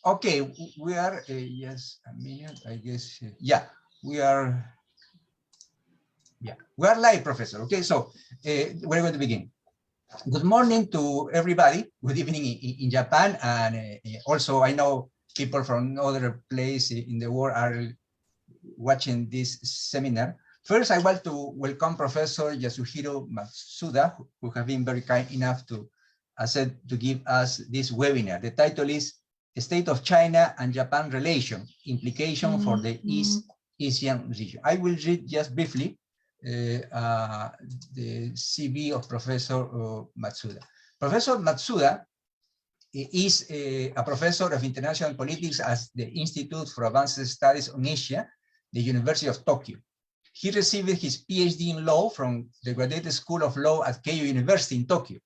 Okay, we are, yes, a minute, I guess. Yeah, we are, we are live, Professor. Okay, so we're going to begin. Good morning to everybody. Good evening in Japan. And also, I know people from other places in the world are watching this seminar. First, I want to welcome Professor Yasuhiro Matsuda, who have been very kind enough to accept to give us this webinar. The title is State of China and Japan Relation, Implication for the East Asian region. I will read just briefly the CV of Professor Matsuda. Professor Matsuda is a professor of international politics at the Institute for Advanced Studies on Asia, the University of Tokyo. He received his PhD in law from the Graduate School of Law at Keio University in Tokyo.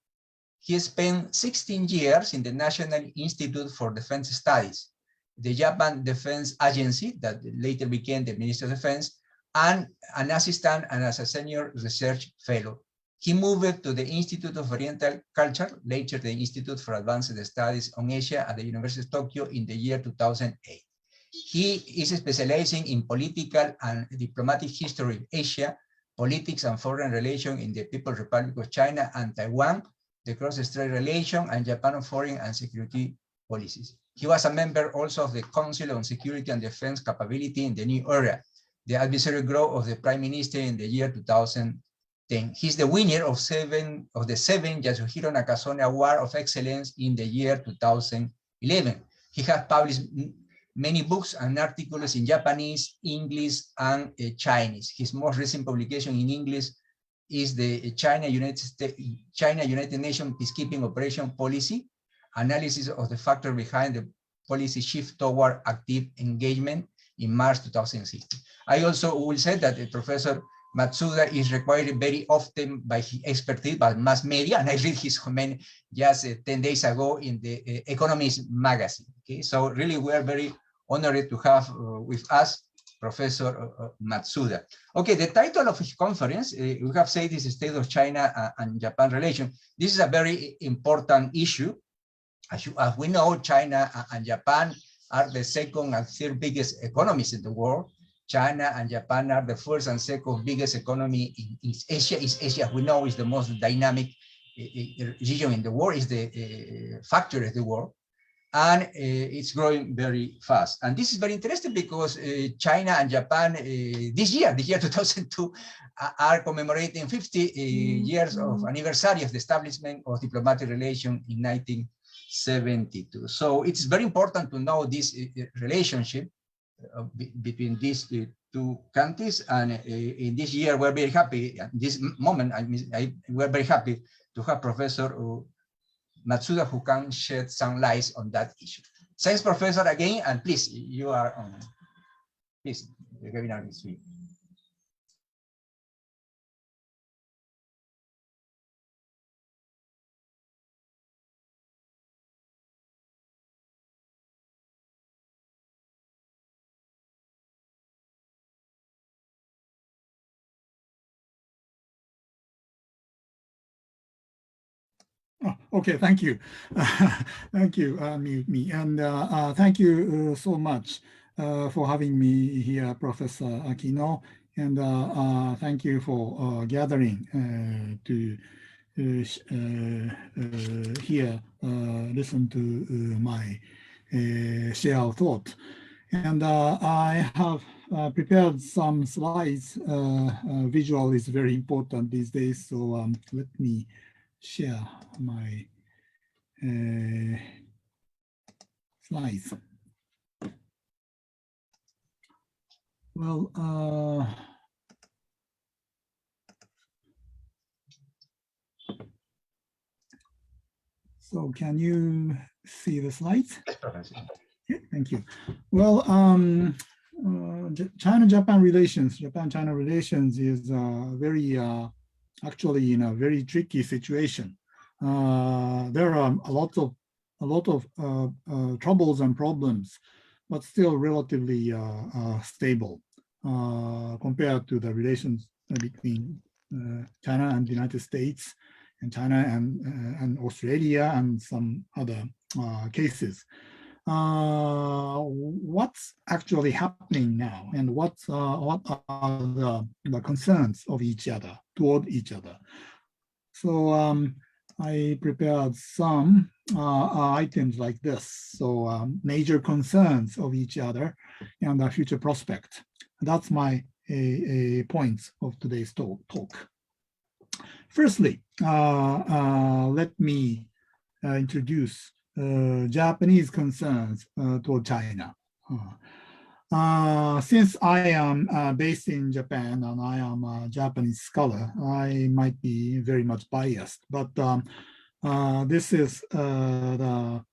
He spent 16 years in the National Institute for Defense Studies, the Japan Defense Agency that later became the Ministry of Defense, and an assistant and as a senior research fellow. He moved to the Institute of Oriental Culture, later the Institute for Advanced Studies on Asia at the University of Tokyo in the year 2008. He is specializing in political and diplomatic history of Asia, politics and foreign relations in the People's Republic of China and Taiwan, the cross-strait relation, and Japan foreign and security policies. He was a member also of the Council on Security and Defense Capability in the New Era, the advisory group of the Prime Minister in the year 2010. He's the winner of the seven Yasuhiro Nakasone Award of Excellence in the year 2011. He has published many books and articles in Japanese, English, and Chinese. His most recent publication in English is the China-United Nations Peacekeeping Operation Policy, analysis of the factor behind the policy shift toward active engagement in March 2016. I also will say that Professor Matsuda is required very often by his expertise by mass media, and I read his comment just 10 days ago in the Economist magazine. Okay, so really we are very honored to have with us Professor Matsuda. Okay, the title of his conference, we have said is the State of China and Japan Relation. This is a very important issue. As we know, China and Japan are the second and third biggest economies in the world. China and Japan are the first and second biggest economy in East Asia. East Asia, as we know, is the most dynamic region in the world, is the factor of the world. And it's growing very fast. And this is very interesting because China and Japan this year 2002, are commemorating 50 years of anniversary of the establishment of diplomatic relations in 1972. So it's very important to know this relationship between these two countries. And in this year, we're very happy, at this moment, we're very happy to have Professor Matsuda, who can shed some light on that issue. Thanks, Professor, again, and please, you are on. Please, the webinar is free. Oh, okay, thank you. Thank you, mute me. And thank you so much for having me here, Professor Aquino. And thank you for gathering to hear, listen to my share of thought. And I have prepared some slides. Visual is very important these days, so let me share my slides. Well, so can you see the slides? Okay, thank you. Well, China-Japan relations, Japan-China relations is very actually in a very tricky situation. There are a lot of troubles and problems, but still relatively stable compared to the relations between China and the United States, and China and Australia, and some other cases. what's actually happening now and what are the concerns of each other toward each other. So I prepared some items like this. So major concerns of each other and the future prospect. That's my points of today's talk. Firstly, let me introduce Japanese concerns toward China. Since I am based in Japan and I am a Japanese scholar, I might be very much biased, but this is the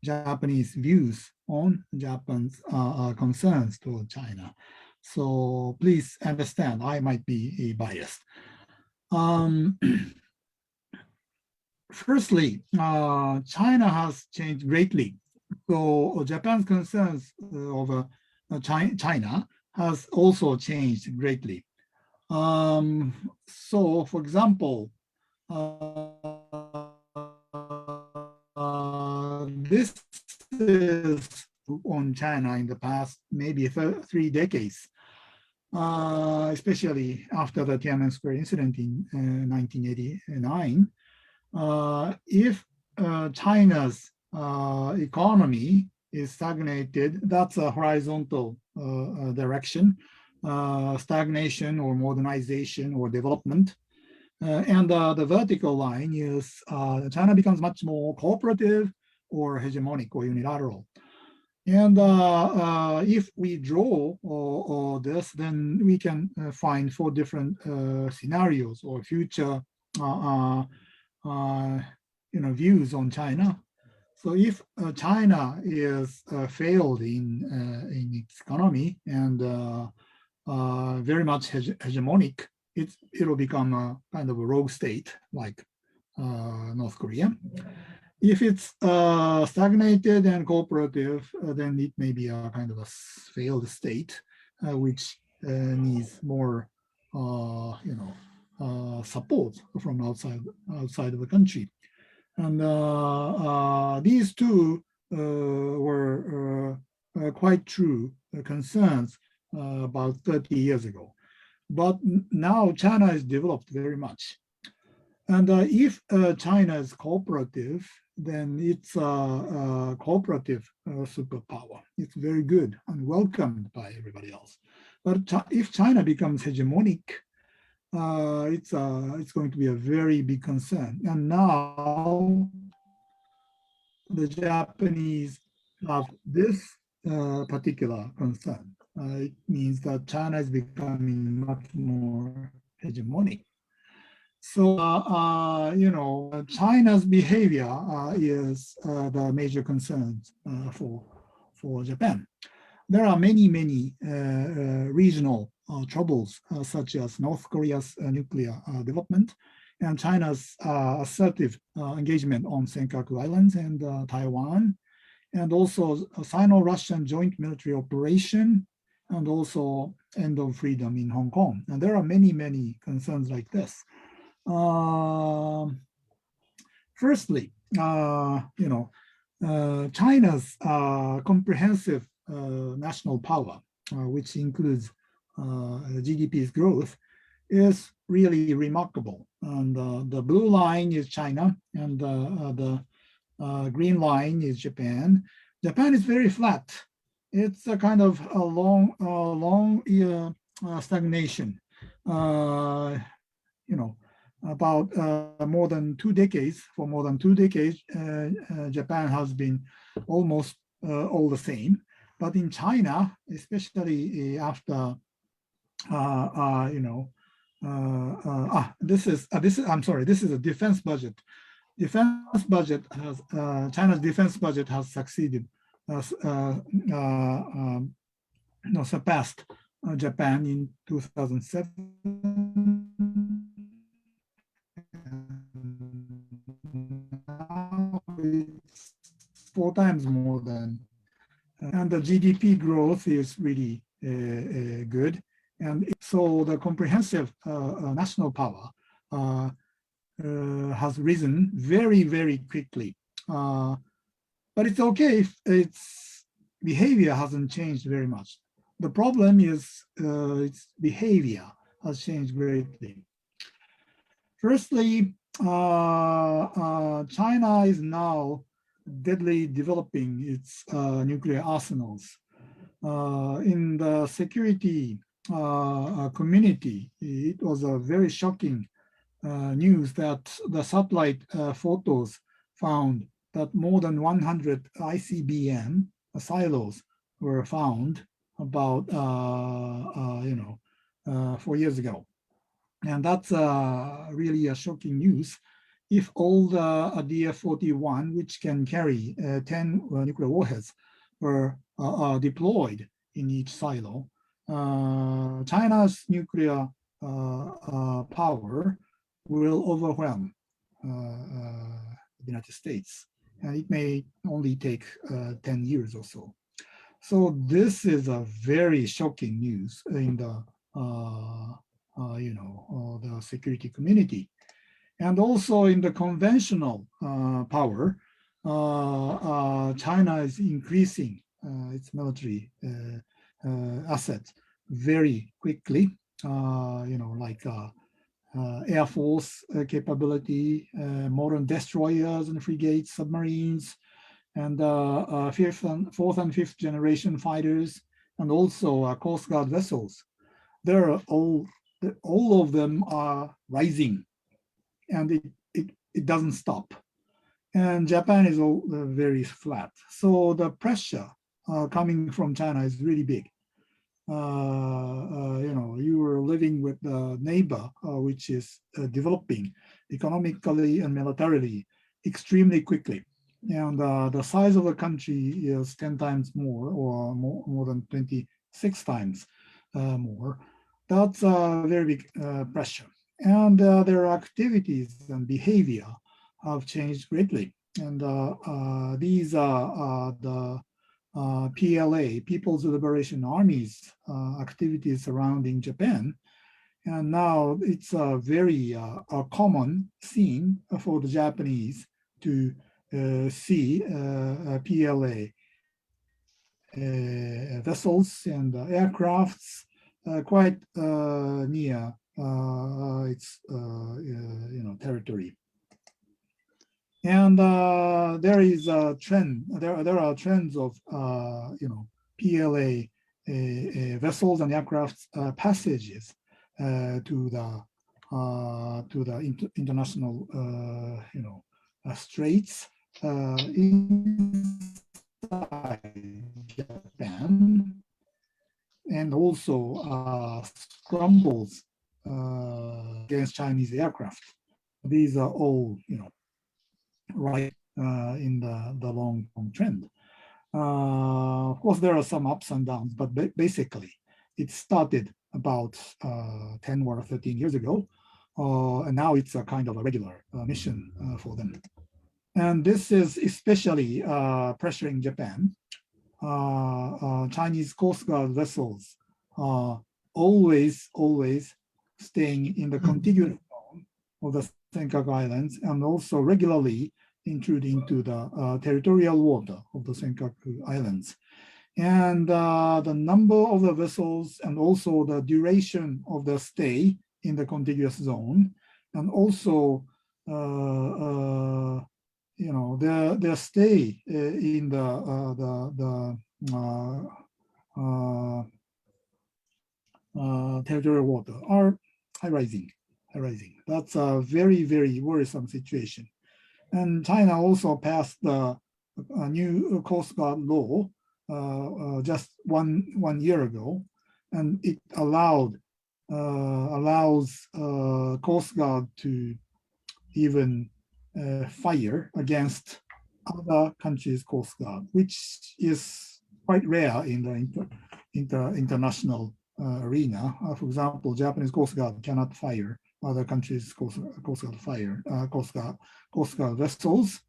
Japanese views on Japan's concerns toward China. So please understand, I might be biased. Firstly, China has changed greatly. So Japan's concerns over China has also changed greatly. So, for example, this is on China in the past maybe 3 decades, especially after the Tiananmen Square incident in 1989. If China's economy is stagnated, that's a horizontal direction, stagnation or modernization or development. And the vertical line is China becomes much more cooperative or hegemonic or unilateral. And if we draw this, then we can find 4 different scenarios or future views on China. So if China is failed in its economy and very much hegemonic, it'll become a kind of a rogue state like North Korea. If it's stagnated and cooperative, then it may be a kind of a failed state, which needs more, support from outside of the country. And these two were quite true concerns about 30 years ago. But now China is developed very much. And if China is cooperative, then it's a cooperative superpower. It's very good and welcomed by everybody else. But if China becomes hegemonic, it's going to be a very big concern. And now the Japanese have this particular concern. It means that China is becoming much more hegemonic. So, China's behavior is the major concerns for Japan. There are many regional troubles, such as North Korea's nuclear development and China's assertive engagement on Senkaku Islands and Taiwan, and also a Sino-Russian joint military operation, and also end of freedom in Hong Kong. And there are many concerns like this. Firstly, China's comprehensive national power, which includes GDP's growth, is really remarkable. And the blue line is China, and the green line is Japan. Japan is very flat. It's a kind of a long stagnation. About more than 2 decades. For more than 2 decades, Japan has been almost all the same. But in China, especially after, this is a defense budget. Defense budget has China's defense budget has succeeded, surpassed Japan in 2007. It's 4 times more than, and the GDP growth is really good. And so the comprehensive national power has risen very quickly. But it's okay if its behavior hasn't changed very much. The problem is its behavior has changed greatly. Firstly, China is now deadly developing its nuclear arsenals. In the security community, it was a very shocking news that the satellite photos found that more than 100 ICBM silos were found about 4 years ago. And that's really a shocking news. If all the DF-41, which can carry 10 nuclear warheads, were deployed in each silo, China's nuclear power will overwhelm the United States. And it may only take 10 years or so. So this is a very shocking news in the the security community. And also in the conventional power, China is increasing its military assets very quickly, like Air Force capability, modern destroyers and frigates, submarines, and fourth and fifth generation fighters, and also Coast Guard vessels. They're all of them are rising, and it doesn't stop. And Japan is all very flat. So the pressure coming from China is really big. You are living with the neighbor, which is developing economically and militarily extremely quickly. And the size of the country is 10 times more, or more than 26 times more. That's a very big pressure. And their activities and behavior have changed greatly. And these are the PLA, People's Liberation Army's activities surrounding Japan. And now it's a very common scene for the Japanese to see PLA vessels and aircrafts quite near its territory. And there is a trend. There are trends of PLA vessels and aircraft passages to the international straits inside Japan, and also scrambles against Chinese aircraft. These are all right in the long-term trend. Of course, there are some ups and downs, but basically, it started about 10 or 13 years ago, and now it's a kind of a regular mission for them. And this is especially pressuring Japan. Chinese Coast Guard vessels are always staying in the contiguous zone of the Senkaku Islands, and also regularly intruding into the territorial water of the Senkaku Islands. And the number of the vessels, and also the duration of the stay in the contiguous zone, and also their stay in the territorial water are rising. That's a very, very worrisome situation. And China also passed a new Coast Guard law just one year ago, and it allows Coast Guard to even fire against other countries' Coast Guard, which is quite rare in the international arena. For example, Japanese Coast Guard cannot fire other countries' Coast Guard vessels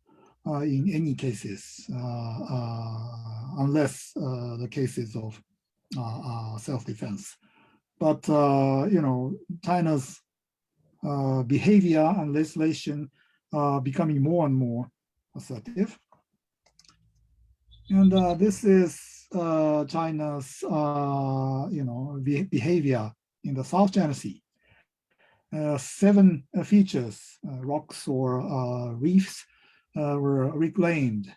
in any cases, unless the cases of self-defense. But China's behavior and legislation are becoming more and more assertive. And this is China's, behavior in the South China Sea. 7 features, rocks or reefs, were reclaimed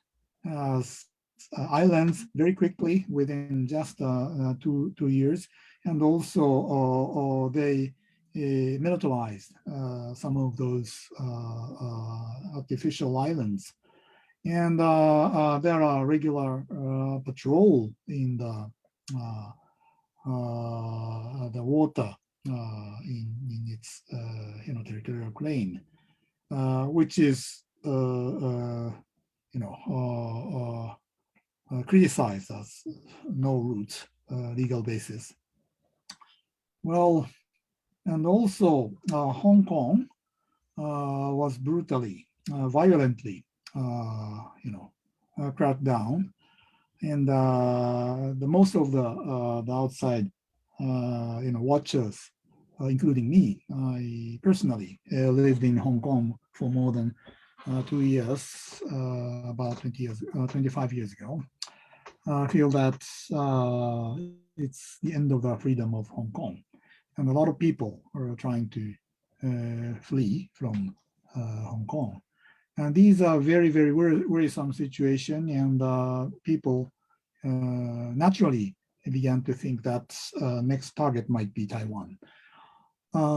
as islands very quickly within just 2 years, and also they militarized some of those artificial islands. And there are regular patrol in the water in its territorial claim, which is criticized as no root legal basis. Well, and also Hong Kong was brutally, violently, cracked down, and the most of the outside, watchers, including me, I personally lived in Hong Kong for more than 2 years, about 25 years ago. I feel that it's the end of the freedom of Hong Kong, and a lot of people are trying to flee from Hong Kong. And these are very, very worrisome situation, and people naturally began to think that next target might be Taiwan.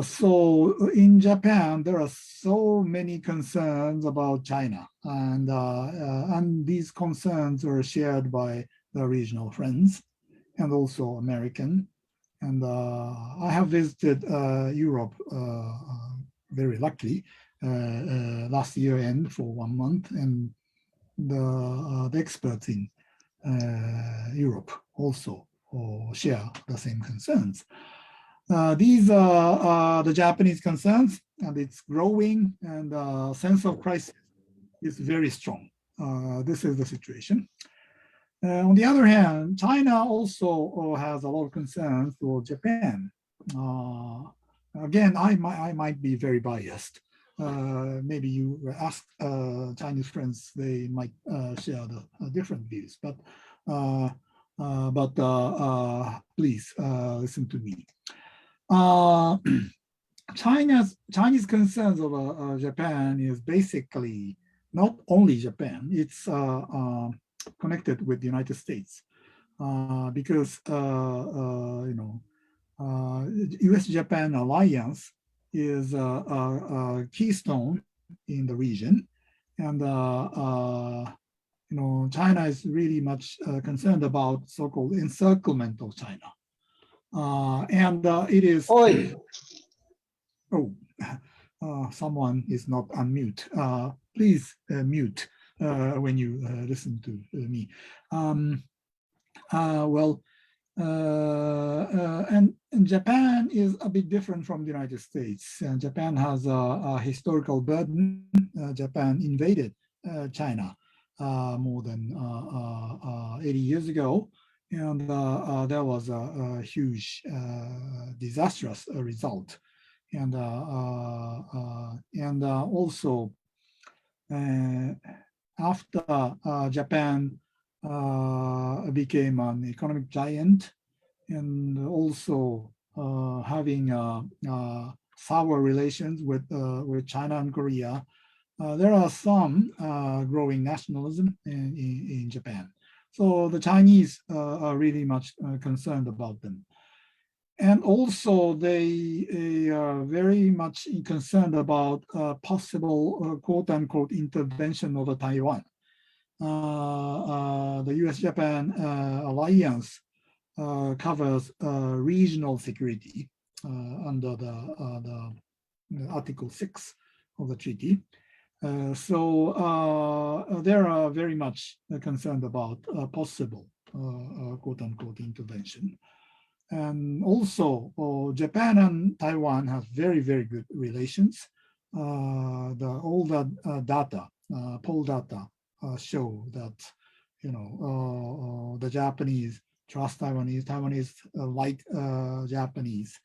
So in Japan, there are so many concerns about China, and these concerns are shared by the regional friends and also American. And I have visited Europe very luckily last year end for 1 month, and the experts in Europe also share the same concerns. These are the Japanese concerns, and it's growing, and sense of crisis is very strong. This is the situation. On the other hand, China also has a lot of concerns for Japan. Again, I might be very biased. Maybe you ask Chinese friends, they might share the different views, but please listen to me. Chinese concerns over Japan is basically not only Japan, it's connected with the United States, because US-Japan alliance is a keystone in the region, and China is really much concerned about so-called encirclement of China, and it is. Oi. Oh, someone is not unmute. Please mute when you listen to me. And Japan is a bit different from the United States. And Japan has a historical burden. Japan invaded China more than 80 years ago. And there was a huge disastrous result. And also after Japan became an economic giant, and also having sour relations with China and Korea, there are some growing nationalism in Japan. So the Chinese are really much concerned about them. And also they are very much concerned about possible quote unquote intervention over Taiwan. The US-Japan alliance covers regional security under the Article 6 of the treaty. So they are very much concerned about possible quote unquote intervention. And also Japan and Taiwan have very, very good relations. All the data, poll data, show that the Japanese trust Taiwanese, Taiwanese like Japanese.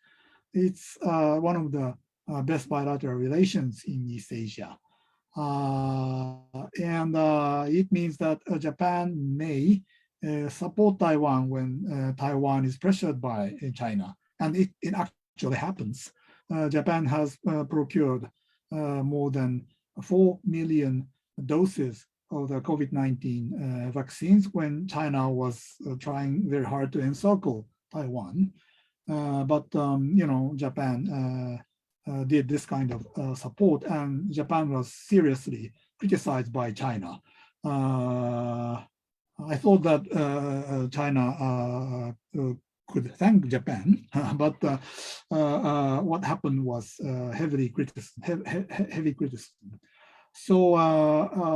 It's one of the best bilateral relations in East Asia. And it means that Japan may support Taiwan when Taiwan is pressured by China. And it actually happens. Japan has procured more than 4 million doses of the COVID-19 vaccines when China was trying very hard to encircle Taiwan. But Japan did this kind of support, and Japan was seriously criticized by China. I thought that China could thank Japan, but what happened was heavy criticism. So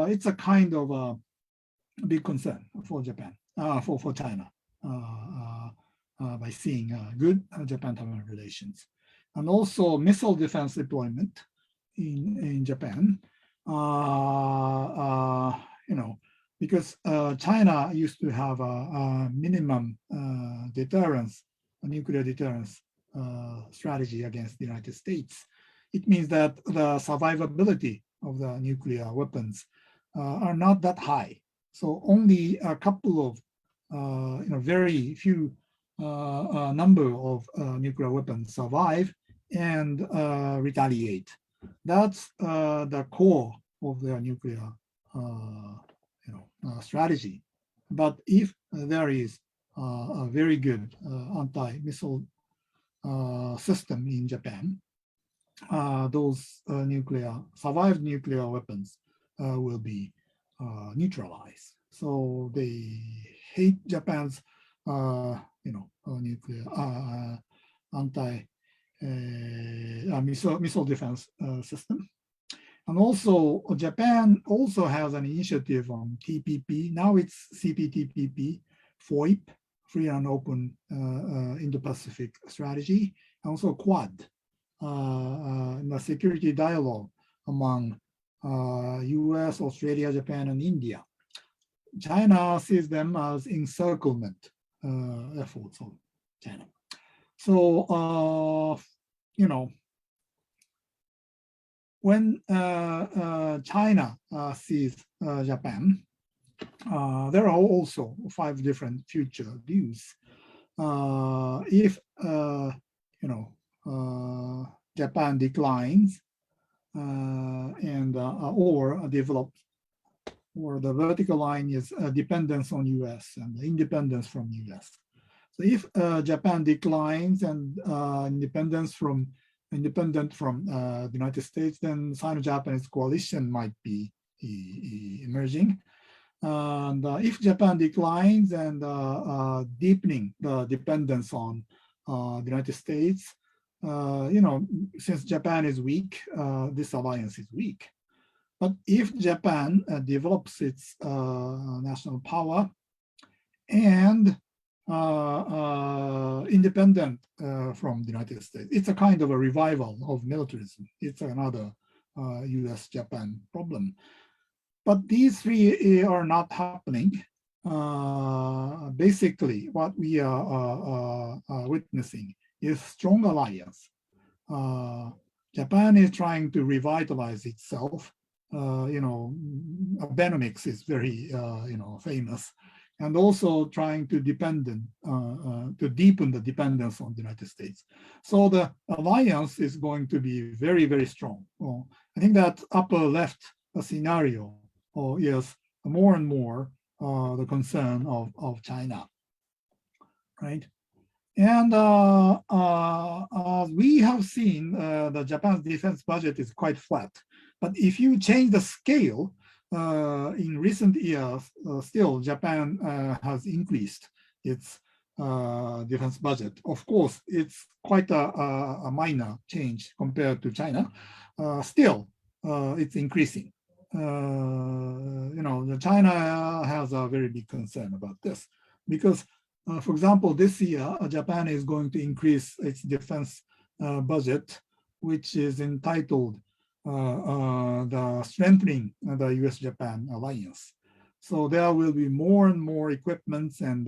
it's a kind of a big concern for Japan, for China, by seeing good Japan-Taiwan relations. And also missile defense deployment in Japan, because China used to have a minimum deterrence, a nuclear deterrence strategy against the United States. It means that the survivability of the nuclear weapons are not that high. So only a couple of, very few number of nuclear weapons survive and retaliate. That's the core of their nuclear strategy. But if there is a very good anti-missile system in Japan, those survived nuclear weapons will be neutralized. So they hate Japan's nuclear missile defense system. And also Japan also has an initiative on TPP. Now it's CPTPP, FOIP, Free and Open Indo-Pacific Strategy, and also Quad, the security dialogue among US, Australia, Japan, and India. China sees them as encirclement efforts of China. So, when China sees Japan, there are also 5 different future views. If Japan declines and or develops, or the vertical line is dependence on US and independence from US. So if Japan declines and independent from the United States, then Sino-Japanese coalition might be emerging. And if Japan declines and deepening the dependence on the United States, since Japan is weak, this alliance is weak. But if Japan develops its national power and independent from the United States, it's a kind of a revival of militarism. It's another US-Japan problem. But these 3 are not happening. Basically, what we are witnessing is strong alliance. Japan is trying to revitalize itself. Abenomics is very, famous, and also trying to deepen the dependence on the United States. So the alliance is going to be very, very strong. Well, I think that upper left scenario is more and more the concern of China, right? And we have seen the Japan's defense budget is quite flat. But if you change the scale, in recent years, still Japan has increased its defense budget. Of course, it's quite a minor change compared to China. Still, it's increasing. China has a very big concern about this because, for example, this year, Japan is going to increase its defense budget, which is entitled the strengthening the US-Japan alliance. So there will be more and more equipments and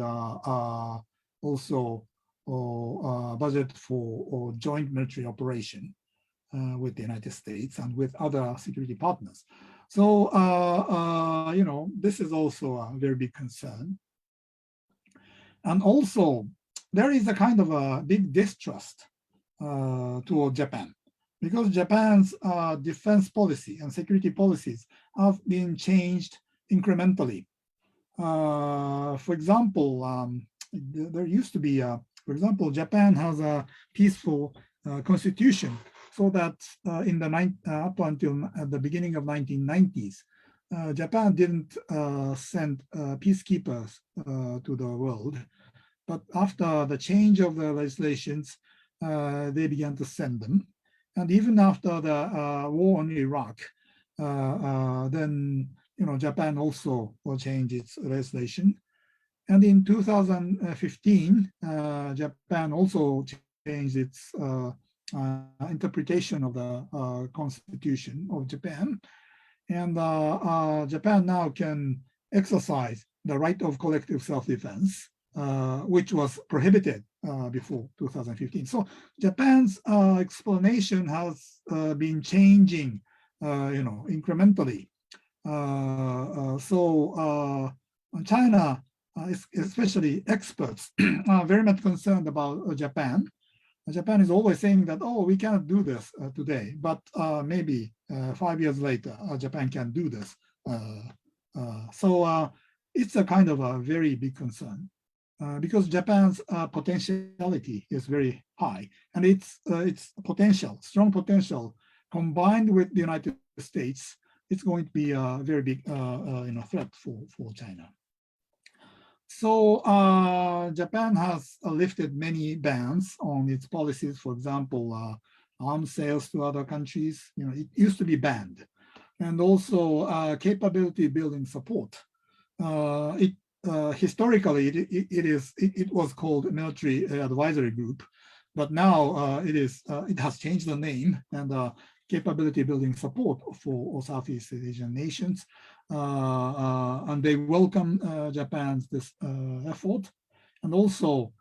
also budget for joint military operation with the United States and with other security partners. So, this is also a very big concern. And also, there is a kind of a big distrust toward Japan, because Japan's defense policy and security policies have been changed incrementally. For example, there used to be, for example, Japan has a peaceful constitution, so that up until the beginning of 1990s, Japan didn't send peacekeepers to the world. But after the change of the legislations, they began to send them. And even after the war on Iraq, then Japan also will change its legislation. And in 2015, Japan also changed its interpretation of the Constitution of Japan. And Japan now can exercise the right of collective self-defense, which was prohibited before 2015. So Japan's explanation has been changing, incrementally. So China, especially experts, are very much concerned about Japan. Japan is always saying that, oh, we cannot do this today, but maybe 5 years later, Japan can do this. So it's a kind of a very big concern. Because Japan's potentiality is very high, and its potential, strong potential, combined with the United States, it's going to be a very big threat for China. So Japan has lifted many bans on its policies. For example, arms sales to other countries, it used to be banned, and also capability building support. Historically, it was called Military Advisory Group, but now it has changed the name, and capability building support for Southeast Asian nations, and they welcome Japan's this effort, and also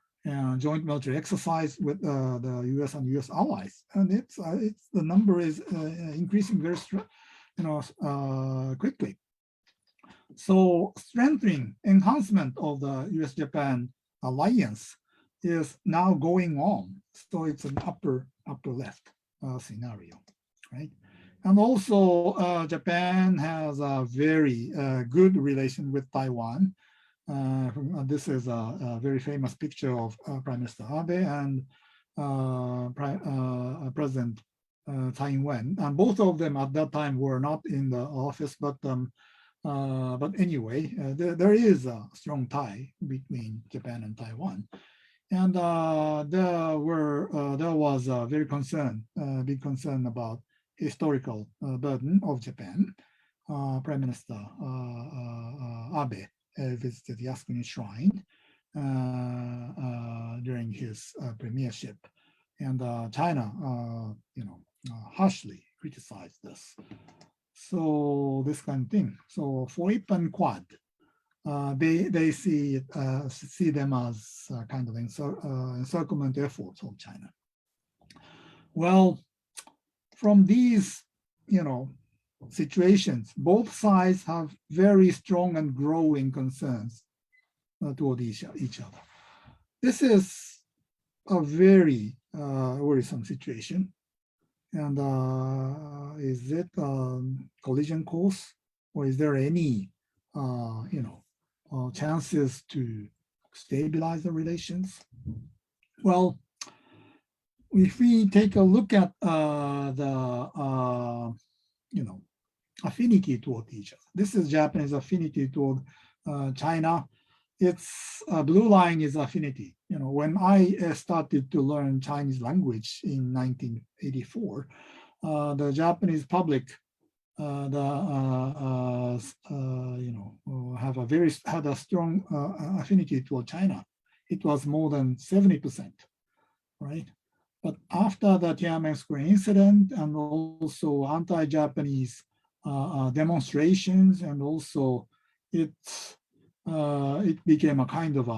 joint military exercise with the U.S. and U.S. allies, and it's the number is increasing very quickly. So strengthening, enhancement of the US-Japan alliance is now going on. So it's an upper left scenario, right? And also Japan has a very good relation with Taiwan. This is a very famous picture of Prime Minister Abe and President Tsai Ing-wen. And both of them at that time were not in the office, but anyway, there is a strong tie between Japan and Taiwan, and there was a very big concern about historical burden of Japan. Prime Minister Abe visited Yasukuni Shrine during his premiership, and China, harshly criticized this. So this kind of thing. So for IP and Quad, they see them as kind of encirclement efforts of China. Well, from these, situations, both sides have very strong and growing concerns toward each other. This is a very worrisome situation. And is it collision course, or is there any, chances to stabilize the relations? Well, if we take a look at the, affinity toward each other, this is Japanese affinity toward China. Its blue line is affinity. When I started to learn Chinese language in 1984, the Japanese public, had a strong affinity toward China. It was more than 70%, right? But after the Tiananmen Square incident, and also anti-Japanese demonstrations, and also it became a kind of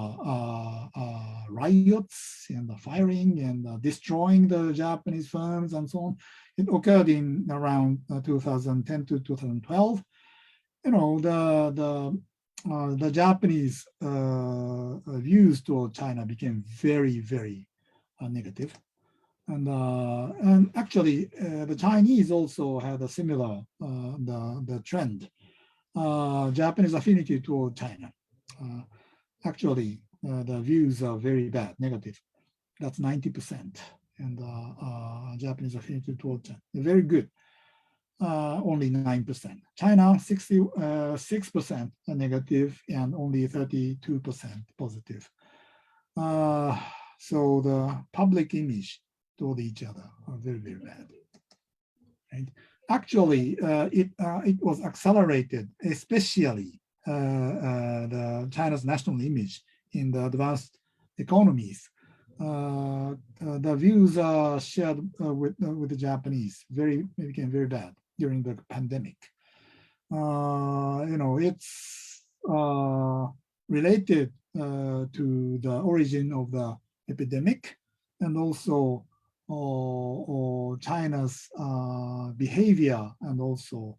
riots and firing and destroying the Japanese firms and so on. It occurred in around 2010 to 2012. The Japanese views toward China became very, very negative. And actually, the Chinese also had a similar the trend. Japanese affinity toward China. Actually, the views are very bad, negative. That's 90%. And Japanese affinity toward China, very good. Only 9%. China, 66% negative and only 32% positive. So the public image toward each other are very, very bad. Right? Actually, it was accelerated, especially the China's national image in the advanced economies. The views are shared with the Japanese became very bad during the pandemic. It's related to the origin of the epidemic and also China's behavior and also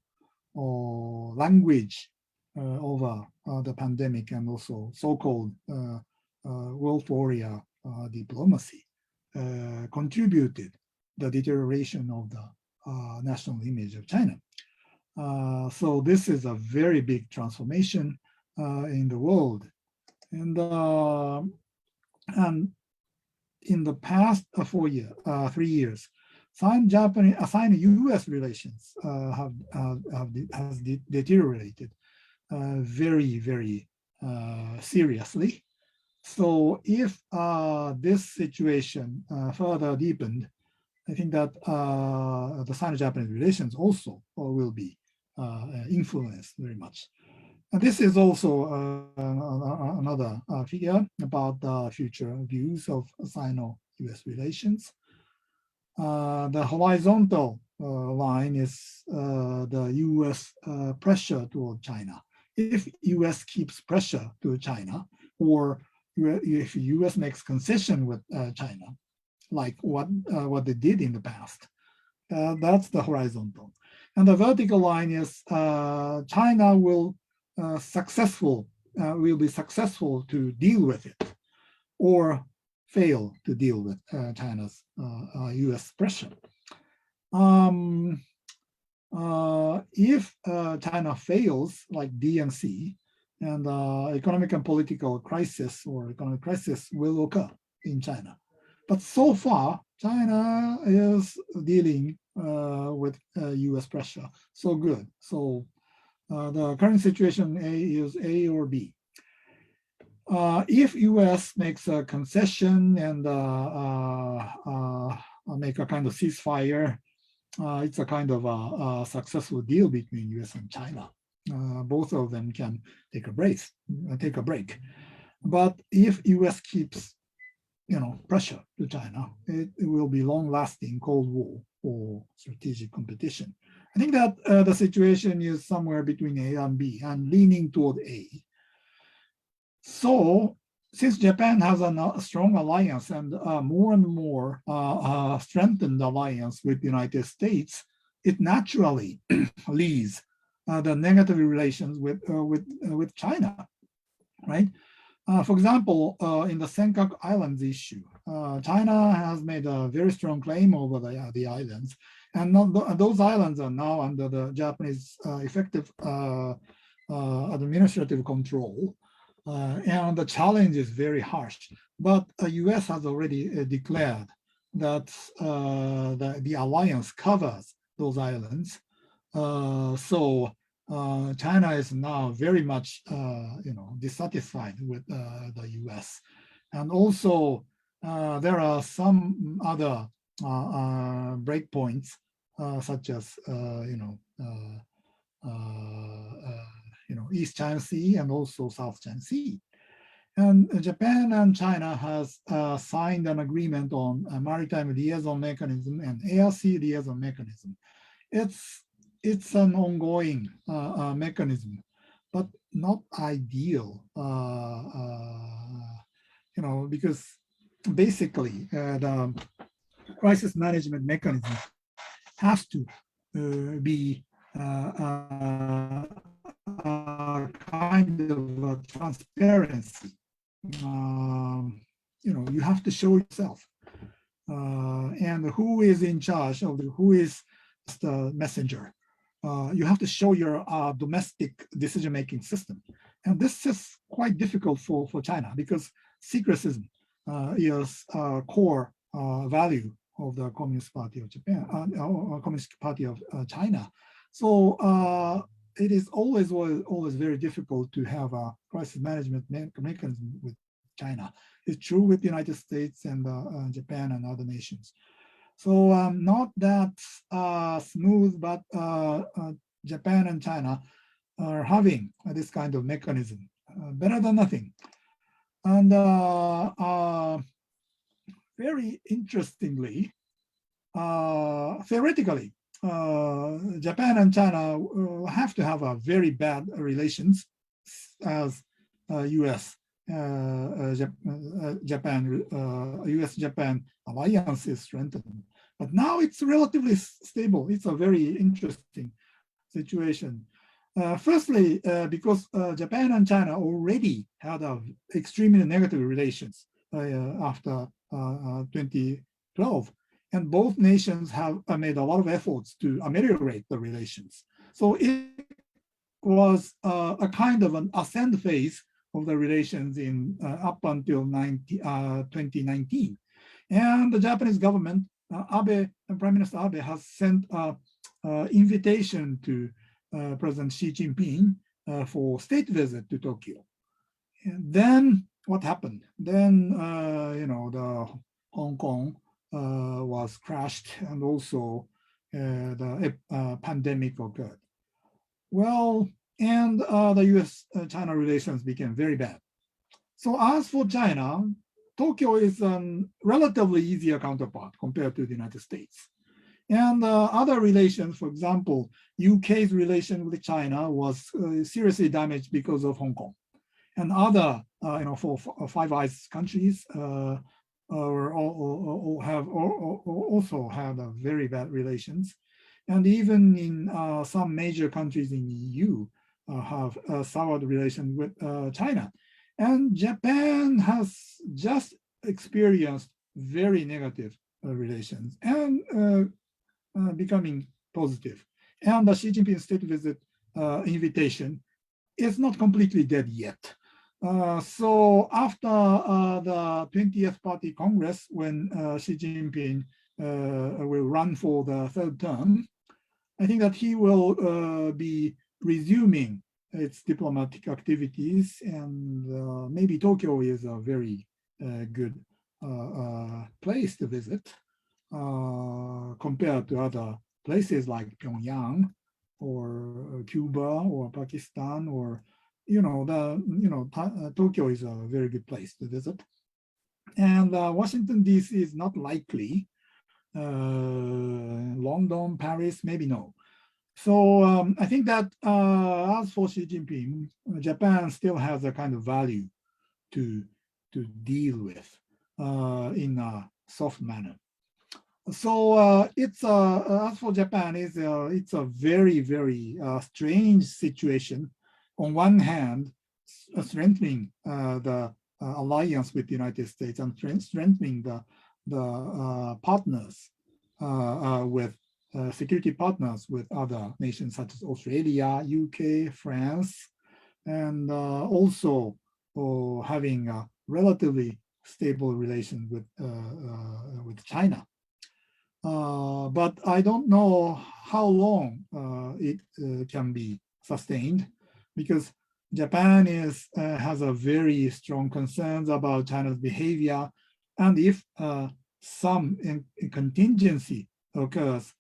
language over the pandemic and also so-called world warrior diplomacy contributed the deterioration of the national image of China. So this is a very big transformation in the world. And in the past 3 years, Sino-US relations has deteriorated very, very seriously. So if this situation further deepened, I think that the Sino-Japanese relations also will be influenced very much. And this is also another figure about the future views of Sino-US relations. The horizontal line is the US pressure toward China. If US keeps pressure to China, or if US makes concession with China, like what they did in the past, that's the horizontal. And the vertical line is China will be successful to deal with it, or fail to deal with China's US pressure. If China fails, like DNC, and economic and political crisis or economic crisis will occur in China. But so far, China is dealing with US pressure. So good. So the current situation is A or B. If US makes a concession and make a kind of ceasefire, it's a kind of a successful deal between US and China. Both of them can take a break. But if US keeps pressure to China, it will be long-lasting Cold War or strategic competition. I think that the situation is somewhere between A and B, and leaning toward A. So, since Japan has a strong alliance and more and more strengthened alliance with the United States, it naturally leads the negative relations with China, right? For example, in the Senkaku Islands issue, China has made a very strong claim over the islands, and those islands are now under the Japanese effective administrative control, and the challenge is very harsh. But the US has already declared that the alliance covers those islands. So China is now very much, dissatisfied with the U.S. And also, there are some other breakpoints, such as East China Sea and also South China Sea. And Japan and China has signed an agreement on a maritime liaison mechanism and air sea liaison mechanism. It's an ongoing mechanism, but not ideal, because basically the crisis management mechanism has to be kind of a transparency. You have to show yourself. And who is in charge of who is the messenger. You have to show your domestic decision-making system. And this is quite difficult for China because secretism is a core value of the Communist Party of Japan, or Communist Party of China. So it is always very difficult to have a crisis management mechanism with China. It's true with the United States and Japan and other nations. So not that smooth, but Japan and China are having this kind of mechanism, better than nothing. And very interestingly, theoretically, Japan and China have to have a very bad relations as U.S. US-Japan alliance is strengthened. But now it's relatively stable. It's a very interesting situation. Firstly, because Japan and China already had extremely negative relations after 2012. And both nations have made a lot of efforts to ameliorate the relations. So it was a kind of an ascent phase of the relations in up until 2019. And the Japanese government, Abe, Prime Minister Abe has sent an invitation to President Xi Jinping for state visit to Tokyo. And then what happened? Then, the Hong Kong was crashed, and also the pandemic occurred. Well, and the US-China relations became very bad. So as for China, Tokyo is a relatively easier counterpart compared to the United States. And other relations, for example, UK's relation with China was seriously damaged because of Hong Kong. And other, for Five Eyes countries have also had very bad relations. And even in some major countries in the EU have soured relations with China. And Japan has just experienced very negative relations and becoming positive. And the Xi Jinping state visit invitation is not completely dead yet. So after the 20th Party Congress, when Xi Jinping will run for the third term, I think that he will be resuming its diplomatic activities, and maybe Tokyo is a very good place to visit compared to other places like Pyongyang or Cuba or Pakistan, or Tokyo is a very good place to visit. And Washington D.C. is not likely. London, Paris, maybe no. So I think that as for Xi Jinping, Japan still has a kind of value to deal with in a soft manner. So it's as for Japan, it's a very, very strange situation. On one hand, strengthening the alliance with the United States and strengthening the partners with security partners with other nations such as Australia, UK, France, and also having a relatively stable relation with China. But I don't know how long it can be sustained, because Japan has a very strong concerns about China's behavior, and if some contingency occurs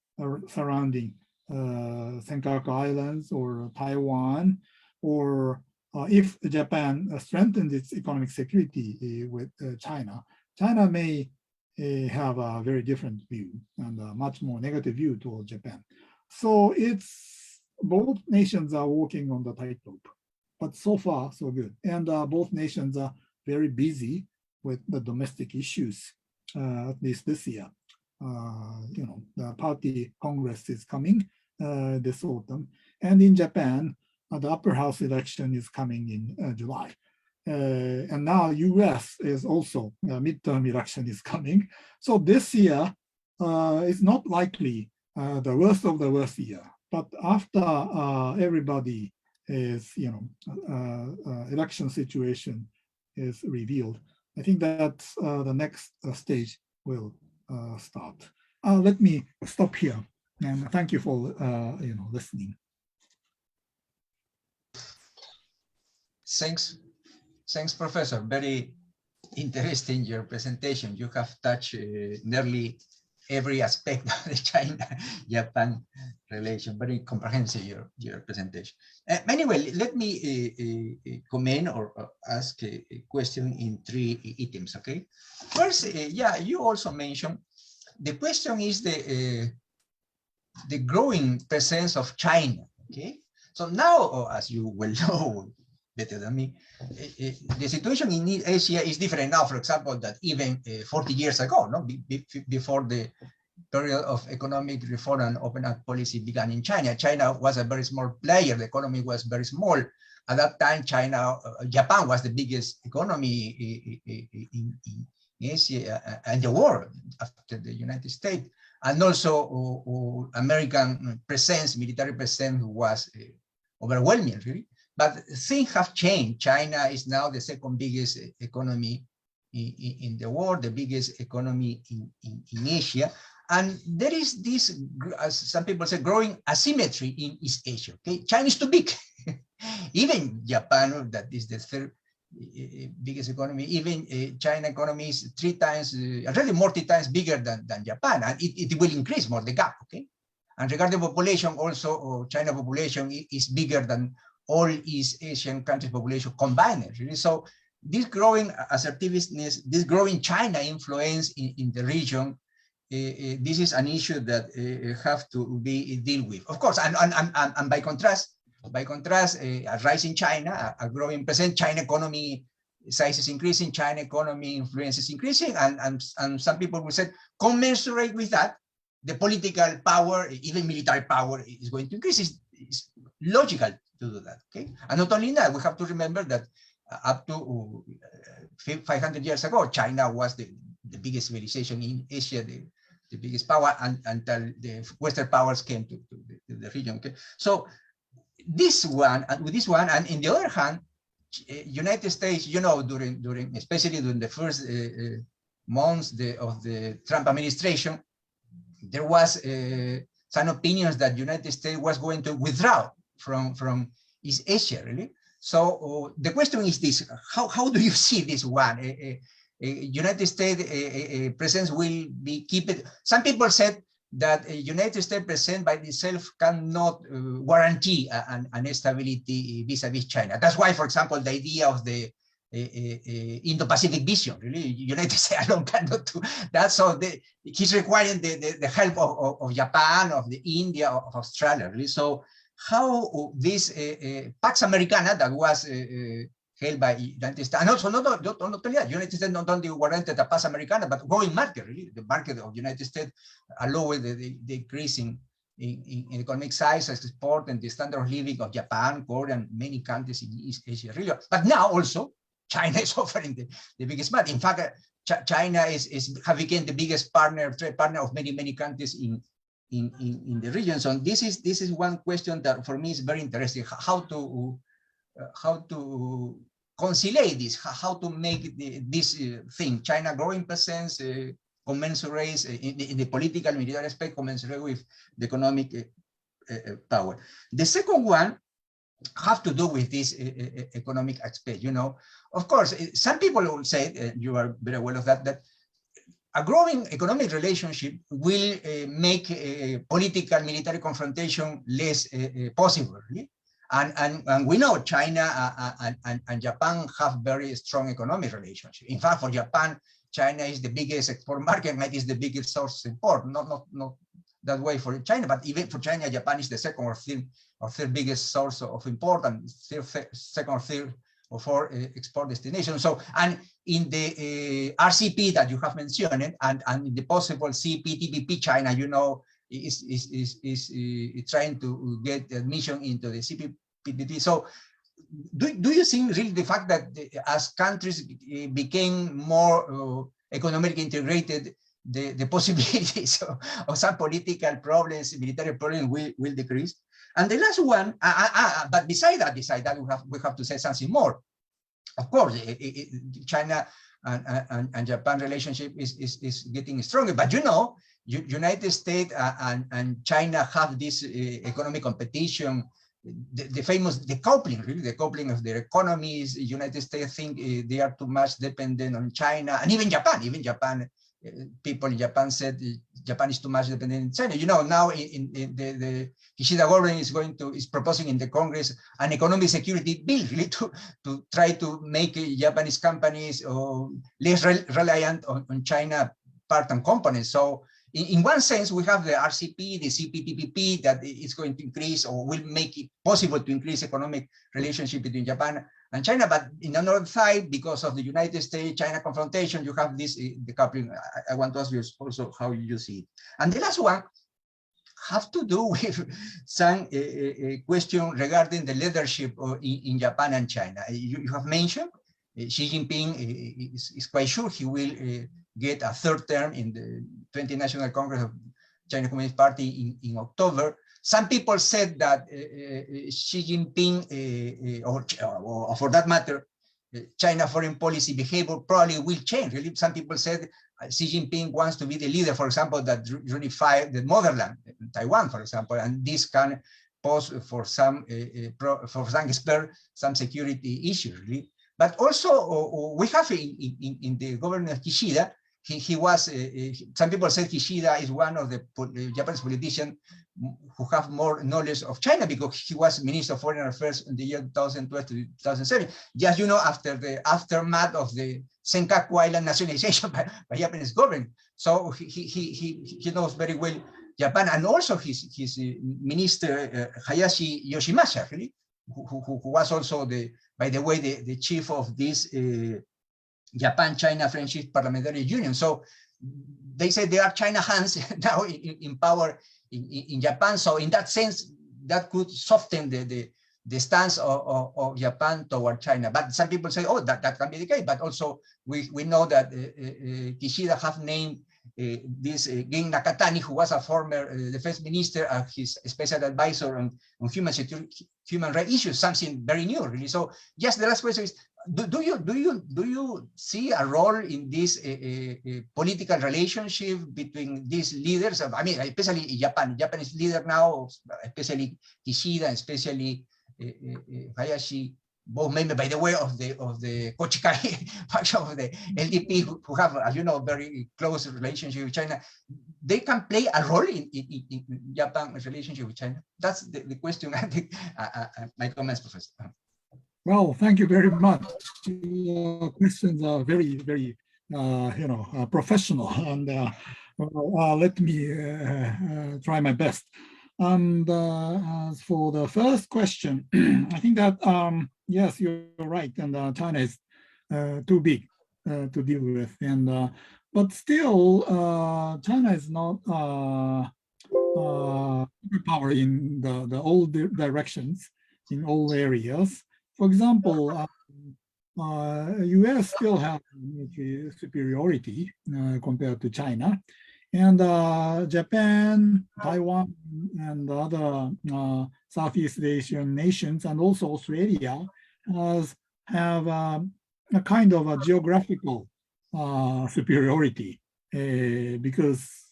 surrounding Senkaku Islands or Taiwan, or if Japan strengthens its economic security with China, China may have a very different view and a much more negative view towards Japan. So both nations are walking on the tightrope, but so far so good. And both nations are very busy with the domestic issues, at least this year. the party congress is coming this autumn. And in Japan, the upper house election is coming in July. And now US is also, midterm election is coming. So this year is not likely the worst of the worst year. But after everybody is, election situation is revealed, I think that the next stage will start. Let me stop here, and thank you for listening. Thanks, Professor. Very interesting your presentation. You have touched nearly every aspect of the China-Japan relation. Very comprehensive your presentation. Anyway, let me comment or ask a question in 3 items. Okay. First, you also mentioned the question is the growing presence of China. Okay. So now, as you well know better than me, the situation in Asia is different now, for example, that even 40 years ago, no? Before the period of economic reform and open up policy began in China. China was a very small player, the economy was very small. At that time, Japan was the biggest economy in Asia and the world after the United States. And also American presence, military presence was overwhelming, really. But things have changed. China is now the second biggest economy in the world, the biggest economy in Asia. And there is this, as some people say, growing asymmetry in East Asia. Okay? China is too big. Even Japan, that is the third biggest economy, even China economy is 3 times, already multi-times bigger than Japan. And it will increase more, the gap. Okay? And regarding population, also China population is bigger than all East Asian countries' population combined. Really. So this growing assertiveness, this growing China influence in the region, this is an issue that have to be dealt with. Of course, and by contrast, a rising China, a growing present China economy size is increasing, China economy influence is increasing, and some people will say, commensurate with that, the political power, even military power, is going to increase. It's logical to do that, okay? And not only that, we have to remember that up to 500 years ago, China was the biggest civilization in Asia, the biggest power, until the Western powers came to the region, okay? So this one, and with this one, and in the other hand, United States, during especially during the first months of the Trump administration, there was some opinions that United States was going to withdraw from East Asia, really. So the question is this: how do you see this one? United States presence will be kept. Some people said that United States presence by itself cannot guarantee an stability vis-a-vis China. That's why, for example, the idea of the Indo-Pacific vision, really, United States alone cannot do that. So he's requiring the help of Japan, of the India, of Australia, really. So how this Pax Americana that was held by United States, and also not only that, United States not only warranted the Pax Americana, but growing market, really, the market of United States, allowing the increase in economic size, export, and the standard of living of Japan, Korea, and many countries in East Asia, really. But now also, China is offering the biggest market. In fact, China have become the biggest trade partner of many countries in the region. So this is one question that for me is very interesting: how to conciliate this, how to make this thing, China growing presence, commensurate in the political military aspect, commensurate with the economic power. The second one have to do with this economic aspect. Of course, some people will say, you are very aware of that a growing economic relationship will make political military confrontation less possible. Really? And we know China and Japan have very strong economic relationship. In fact, for Japan, China is the biggest export market, and it is the biggest source of import. Not that way for China, but even for China, Japan is the second or third biggest source of import, and second or third for export destination. So, and in the RCP that you have mentioned, and in the possible CPTPP, China, you know, is trying to get admission into the CPTPP. So, do you think really the fact that as countries became more economically integrated, the possibilities of some political problems, military problems will decrease? And the last one, but beside that, we have to say something more. Of course, China and Japan relationship is getting stronger, but you know, United States and China have this economic competition. The famous decoupling, really, the coupling of their economies. United States think they are too much dependent on China, and even Japan. People in Japan said Japan is too much dependent on China. You know, now in the Kishida government is proposing in the Congress an economic security bill, really, to try to make Japanese companies less reliant on China part and components. So in one sense, we have the RCP, the CPTPP that is going to increase or will make it possible to increase economic relationship between Japan and China. But in another side, because of the United States-China confrontation, you have this decoupling. I want to ask you also how you see it. And the last one have to do with some question regarding the leadership in Japan and China. You have mentioned Xi Jinping is quite sure he will get a third term in the 20th National Congress of Chinese Communist Party in October. Some people said that Xi Jinping, or for that matter, China foreign policy behavior probably will change. Really, some people said Xi Jinping wants to be the leader, for example, that unify the motherland, Taiwan, for example, and this can pose for some experts some security issues. Really. But also, we have in the government of Kishida, he was, some people said Kishida is one of the Japanese politicians who have more knowledge of China because he was Minister of Foreign Affairs in the year 2012 to 2007. Just, you know, after the aftermath of the Senkaku Island nationalization by Japanese government. So he knows very well Japan, and also his minister, Hayashi Yoshimasa, really, who was also by the way, the chief of this Japan-China Friendship Parliamentary Union. So they say there are China hands now in power in Japan. So in that sense, that could soften the stance of Japan toward China. But some people say, oh, that can be the case. But also we know that Kishida have named this Gen Nakatani, who was a former defense minister, his special advisor on human rights issues, something very new, really. So just the last question is, do you see a role in this political relationship between these leaders? I mean, especially Japanese leader now, especially Kishida, especially Hayashi, both members, by the way, of the Kochikari faction of the LDP, who have, as you know, very close relationship with China. They can play a role in Japan's relationship with China. That's the question. I think my comments, Professor. Well, thank you very much. Questions are very, very, professional, and let me try my best. And as for the first question, I think that yes, you're right, and China is too big to deal with, and but still, China is not power in the all directions, in all areas. For example, U.S. still have military superiority compared to China, and Japan, Taiwan, and other Southeast Asian nations, and also Australia, have a kind of a geographical superiority because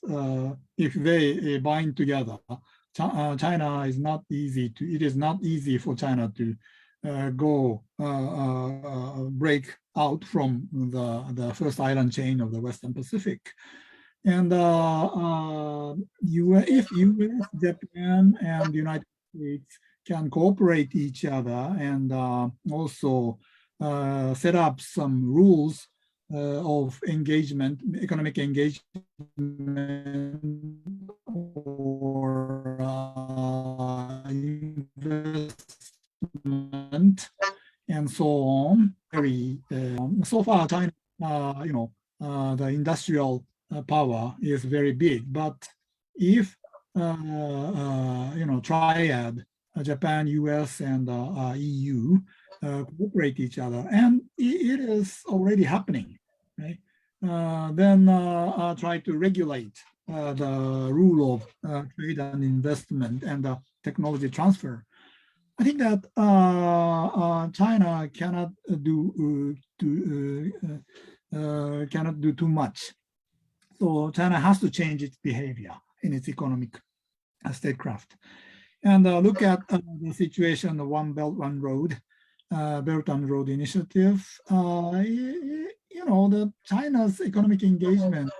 if they bind together, China is not easy to. It is not easy for China to break out from the first island chain of the Western Pacific. And if US, Japan, and the United States can cooperate each other and also set up some rules of engagement, economic engagement, or investment, and so on. So far, China, the industrial power is very big. But if triad, Japan, US, and EU cooperate each other, and it is already happening, right? Then try to regulate the rule of trade and investment and technology transfer. I think that China cannot do too much. So China has to change its behavior in its economic statecraft. And look at the situation, the One Belt, One Road, Belt and Road Initiative. The China's economic engagement,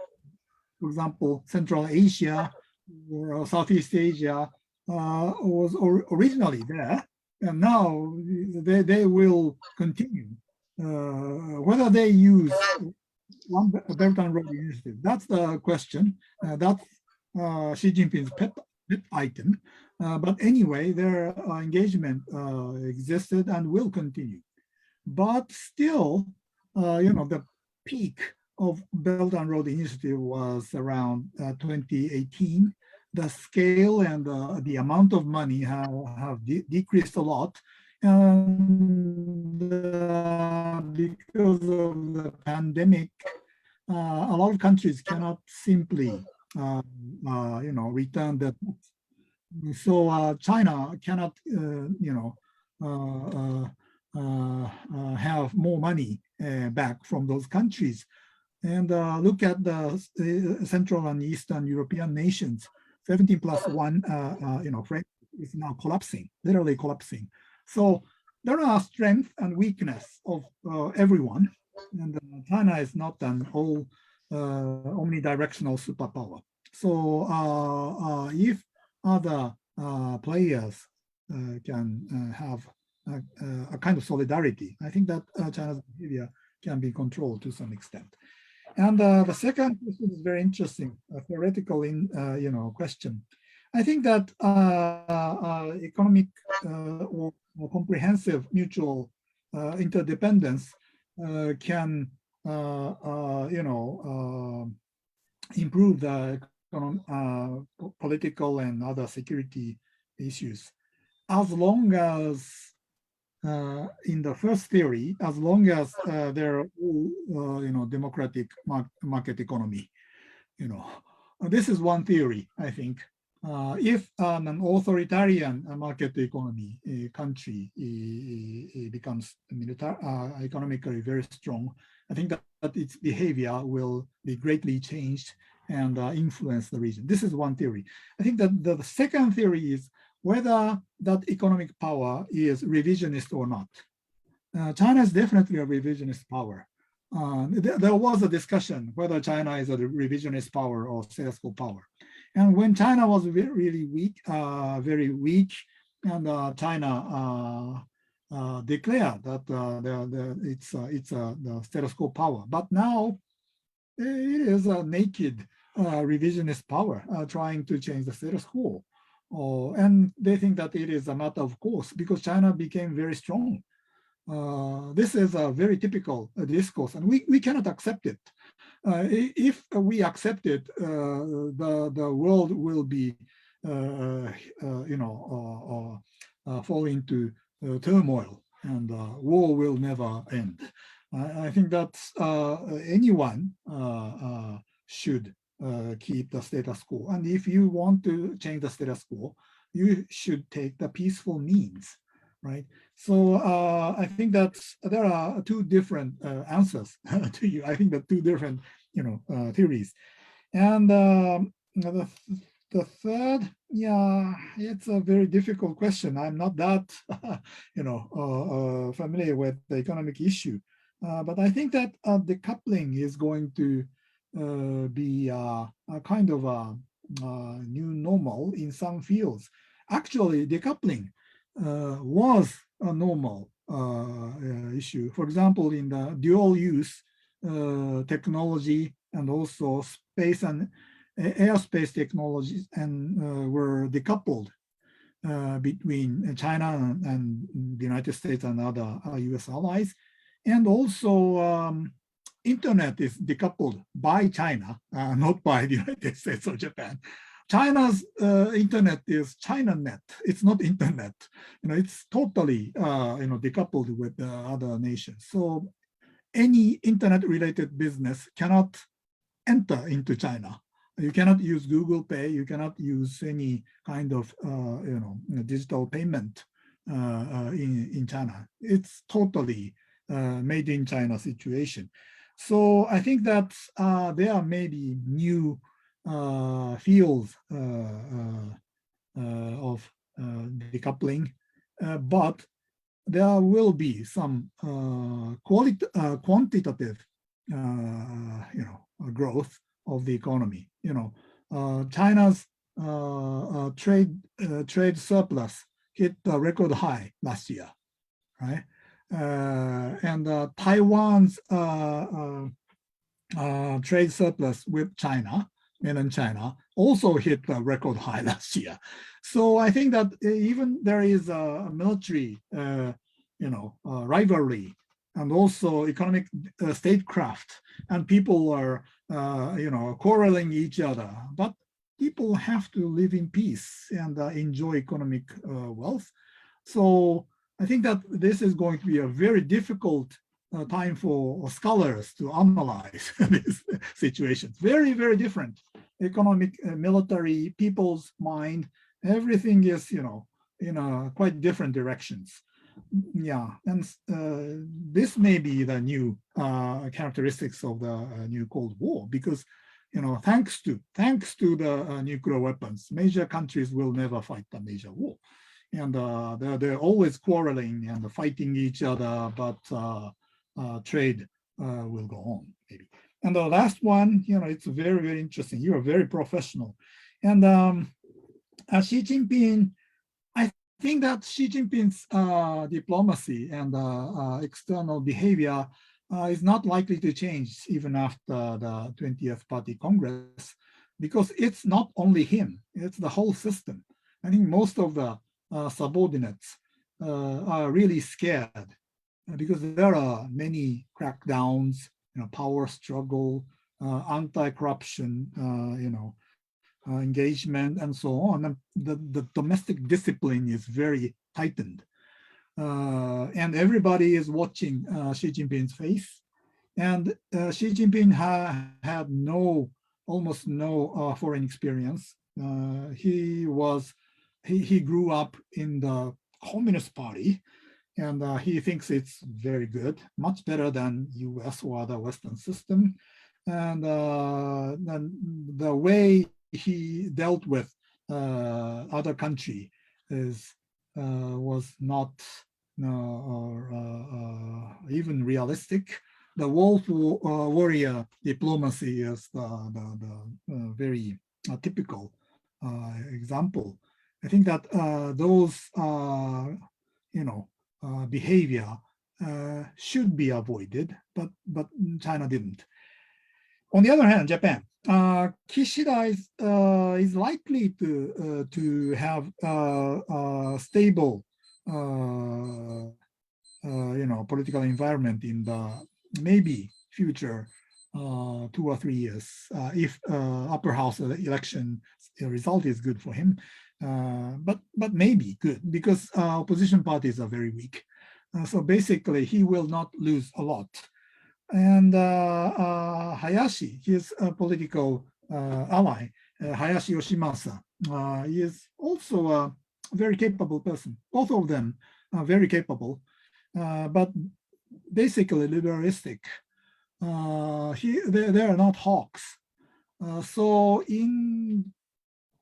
for example, Central Asia or Southeast Asia, was originally there, and now they will continue. Whether they use One Belt and Road Initiative, that's the question. That's Xi Jinping's pet item. But anyway, their engagement existed and will continue. But still, the peak of Belt and Road Initiative was around 2018. The scale and the amount of money have decreased a lot. And because of the pandemic, a lot of countries cannot simply, return that. So China cannot, have more money back from those countries. And look at the Central and Eastern European nations. 17 plus 1, framework is now collapsing, literally collapsing. So there are strength and weakness of everyone, and China is not an omnidirectional superpower. So if other players can have a kind of solidarity, I think that China's behavior can be controlled to some extent. And the second question is very interesting, a theoretical question. I think that economic or comprehensive mutual interdependence can improve the political and other security issues, as long as in the first theory, as long as they're all, democratic market economy, this is one theory, I think. If an authoritarian market economy country becomes economically very strong, I think that its behavior will be greatly changed and influence the region. This is one theory. I think that the second theory is whether that economic power is revisionist or not. China is definitely a revisionist power. There was a discussion whether China is a revisionist power or status quo power. And when China was really weak, very weak, and China declared that it's the status quo power. But now it is a naked revisionist power trying to change the status quo. And they think that it is a matter of course because China became very strong. This is a very typical discourse, and we cannot accept it. If we accept it, the world will be, fall into turmoil, and war will never end. I think that anyone should keep the status quo. And if you want to change the status quo, you should take the peaceful means, right? So I think that there are two different answers to you. I think that two different, theories. And the third, it's a very difficult question. I'm not that, familiar with the economic issue. But I think that decoupling is going to be a kind of a new normal in some fields. Actually, decoupling was a normal issue. For example, in the dual use technology and also space and airspace technologies were decoupled between China and the United States and other US allies. And also internet is decoupled by China, not by the United States or Japan. China's internet is ChinaNet. It's not internet. It's totally decoupled with other nations. So any internet-related business cannot enter into China. You cannot use Google Pay. You cannot use any kind of digital payment in China. It's totally made in China situation. So I think that there are maybe new fields of decoupling, but there will be some quantitative growth of the economy. China's trade surplus hit a record high last year, right? And Taiwan's trade surplus with China, mainland China, also hit a record high last year. So I think that even there is a military, rivalry, and also economic statecraft, and people are, quarreling each other. But people have to live in peace and enjoy economic wealth. So I think that this is going to be a very difficult time for scholars to analyze these situations. Very, very different. Economic, military, people's mind, everything is, in quite different directions. Yeah, and this may be the new characteristics of the new Cold War, because, thanks to the nuclear weapons, major countries will never fight a major war. And they're always quarreling and fighting each other, but trade will go on, maybe. And the last one, it's very, very interesting. You are very professional. And Xi Jinping, I think that Xi Jinping's diplomacy and external behavior is not likely to change even after the 20th Party Congress, because it's not only him, it's the whole system. I think most of the subordinates are really scared because there are many crackdowns, power struggle, anti-corruption, engagement, and so on. And the domestic discipline is very tightened. And everybody is watching Xi Jinping's face. And Xi Jinping had almost no foreign experience. He grew up in the Communist Party, and he thinks it's very good, much better than US or other Western system. And the way he dealt with other country was not even realistic. The wolf warrior diplomacy is the very typical example. I think that those behavior should be avoided, but China didn't. On the other hand, Japan, Kishida is likely to have a stable, political environment in the maybe future 2 or 3 years if upper house election result is good for him. But maybe good, because opposition parties are very weak. So basically, he will not lose a lot. And Hayashi, his political ally, Hayashi Yoshimasa, is also a very capable person. Both of them are very capable, but basically liberalistic. They are not hawks. So in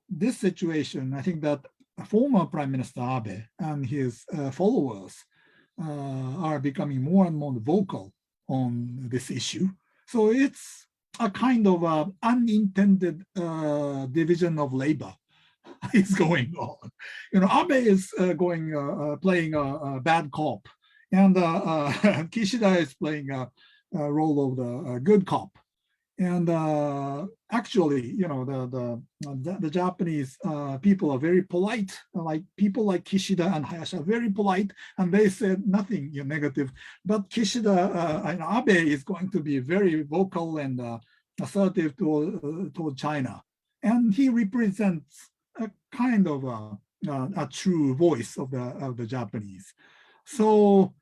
this situation, I think that former Prime Minister Abe and his followers are becoming more and more vocal on this issue. So it's a kind of unintended division of labor is going on. Abe is playing a bad cop, and Kishida is playing a role of the good cop. And actually, the Japanese people are very polite. Like people like Kishida and Hayashi are very polite, and they said nothing negative. But Kishida and Abe is going to be very vocal and assertive toward China, and he represents a kind of a true voice of the Japanese. So.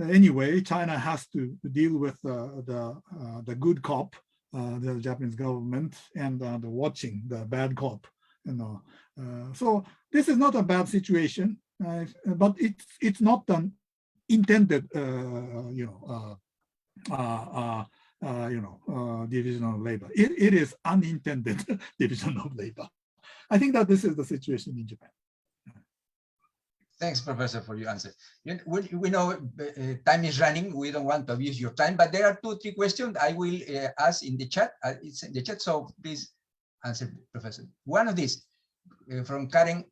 Anyway, China has to deal with the good cop, the Japanese government, and the watching the bad cop. So this is not a bad situation, but it's not an intended, division of labor. It is unintended division of labor. I think that this is the situation in Japan. Thanks, Professor, for your answer. We know time is running. We don't want to abuse your time, but there are 2-3 questions I will ask in the chat. It's in the chat, so please answer, Professor. One of these from Karen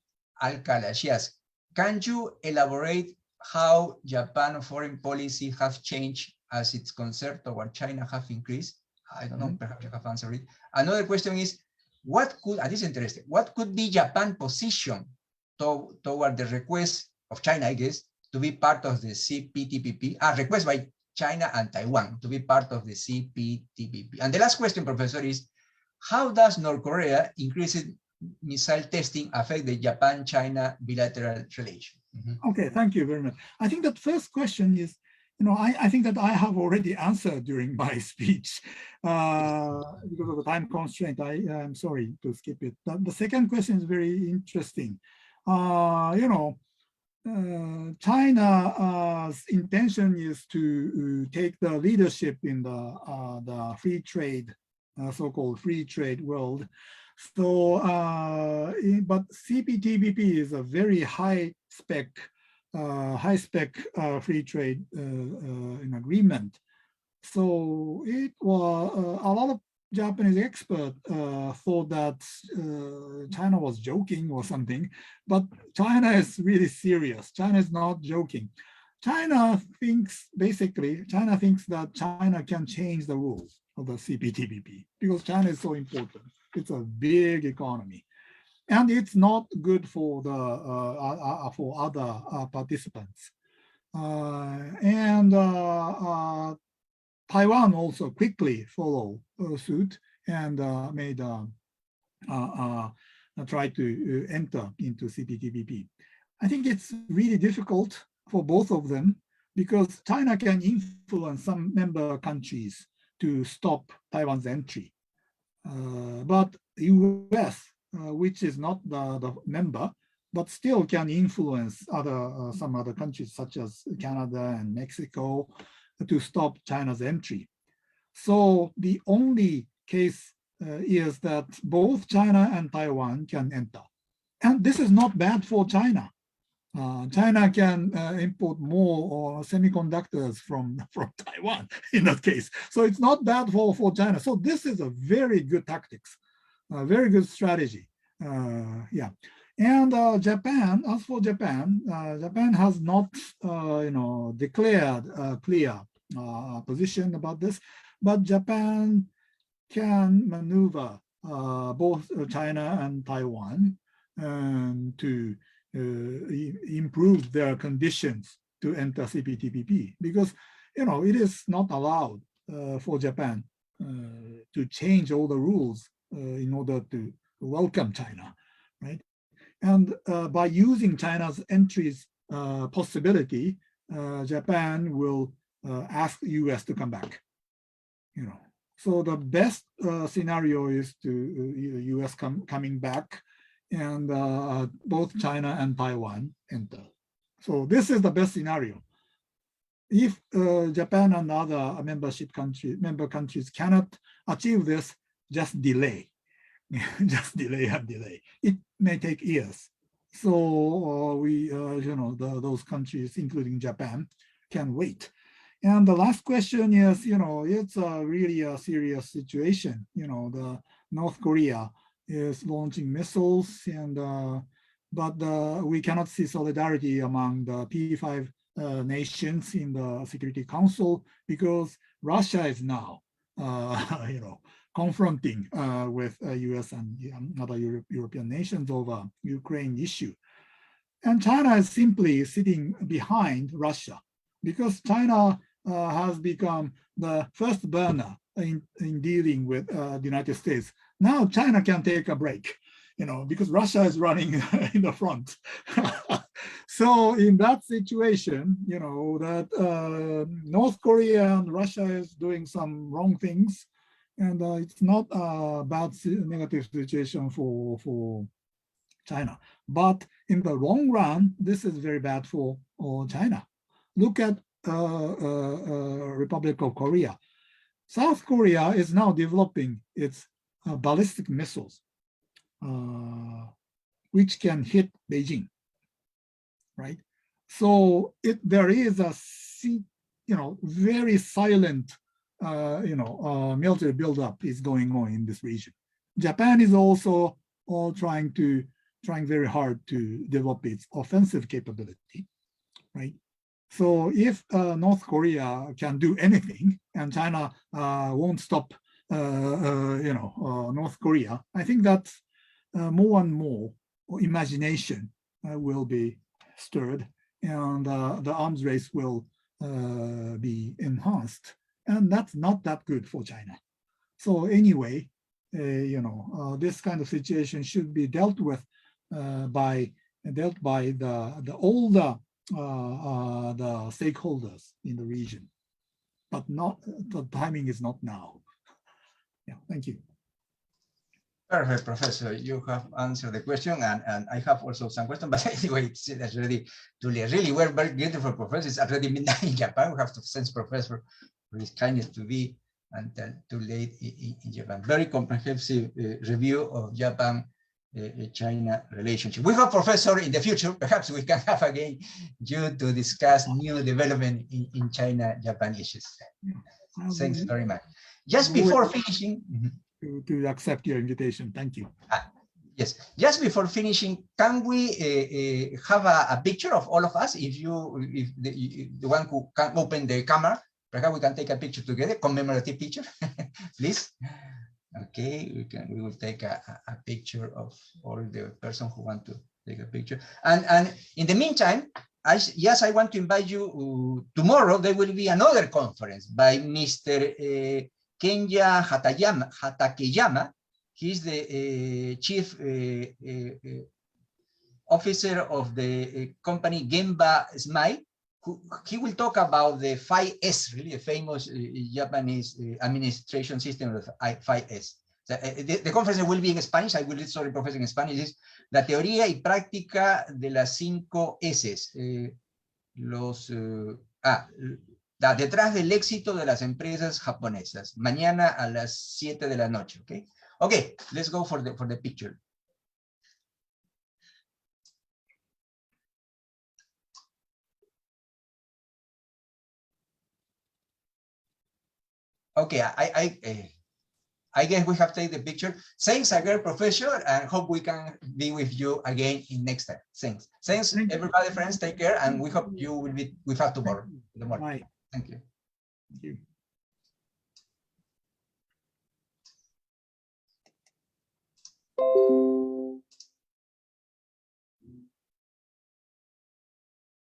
Alcala. She asks, can you elaborate how Japan foreign policy has changed as its concern toward China have increased? I don't know, perhaps you have answered it. Another question is, what could, and this is interesting, what could be Japan's position toward the request of China, I guess, to be part of the CPTPP, a request by China and Taiwan to be part of the CPTPP. And the last question, Professor, is how does North Korea increased missile testing affect the Japan-China bilateral relation? Okay, thank you very much. I think that first question is, I think that I have already answered during my speech. Because of the time constraint, I am sorry to skip it. The second question is very interesting. China's intention is to take the leadership in the free trade, so-called free trade world. So, but CPTPP is a very high spec free trade agreement. So it was a lot of Japanese experts thought that China was joking or something, but China is really serious. China is not joking. China thinks that China can change the rules of the CPTPP because China is so important. It's a big economy, and it's not good for the for other participants. Taiwan also quickly followed suit and tried to enter into CPTPP. I think it's really difficult for both of them because China can influence some member countries to stop Taiwan's entry. But US, which is not the member, but still can influence some other countries such as Canada and Mexico to stop China's entry. So the only case is that both China and Taiwan can enter. And this is not bad for China. China can import more semiconductors from Taiwan in that case. So it's not bad for China. So this is a very good tactics, a very good strategy. Yeah. And Japan, as for Japan, Japan has not, declared a clear position about this, but Japan can maneuver both China and Taiwan to improve their conditions to enter CPTPP because, it is not allowed for Japan to change all the rules in order to welcome China, right? And by using China's entries possibility, Japan will ask US to come back. So the best scenario is to US coming back, and both China and Taiwan enter. So this is the best scenario. If Japan and other member countries cannot achieve this, just delay. Just delay and delay. It may take years. So those countries, including Japan, can wait. And the last question is, it's really a serious situation. The North Korea is launching missiles, and but we cannot see solidarity among the P5 nations in the Security Council because Russia is now confronting with US and other European nations over Ukraine issue. And China is simply sitting behind Russia because China has become the first burner in dealing with the United States. Now China can take a break, because Russia is running in the front. So in that situation, that North Korea and Russia is doing some wrong things, and it's not a bad negative situation for China. But in the long run, this is very bad for China. Look at Republic of Korea. South Korea is now developing its ballistic missiles, which can hit Beijing, right? So there is a very silent military buildup is going on in this region. Japan is also trying very hard to develop its offensive capability, right? So if North Korea can do anything and China won't stop, North Korea, I think that more and more imagination will be stirred, and the arms race will be enhanced, and that's not that good for China. So anyway, this kind of situation should be dealt with by all the stakeholders in the region, but the timing is not now. Yeah, thank you. Perfect, Professor. You have answered the question, and I have also some questions, but anyway, it's already too late. Really, we're very grateful, Professor. It's already midnight in Japan. We have to thank Professor for his kindness to be until too late in Japan. Very comprehensive review of Japan-China relationship. We hope, Professor, in the future, perhaps we can have again you to discuss new development in China-Japan issues. Thanks very much. Just before finishing, to accept your invitation. Thank you. Yes, just before finishing, can we have a picture of all of us? If the one who can open the camera, perhaps we can take a picture together, commemorative picture, please. Okay, we will take a picture of all the person who want to take a picture. And in the meantime, I want to invite you tomorrow. There will be another conference by Mr. Kenya Hatakeyama. He's the chief officer of the company Gemba Smile. He will talk about the 5S, really a famous Japanese administration system of 5S. The conference will be in Spanish. I will read, sorry, Professor, in Spanish. Es la teoría y práctica de las 5 S. Detrás del éxito de las empresas japonesas. Mañana a las 7 de la noche, ¿ok? Okay, let's go for the picture. Okay, I guess we have taken the picture. Thanks again, Professor, and hope we can be with you again in next time. Thanks. Thanks, everybody, friends. Take care, and we hope you will be with us tomorrow. Bye. Thank you. Thank you.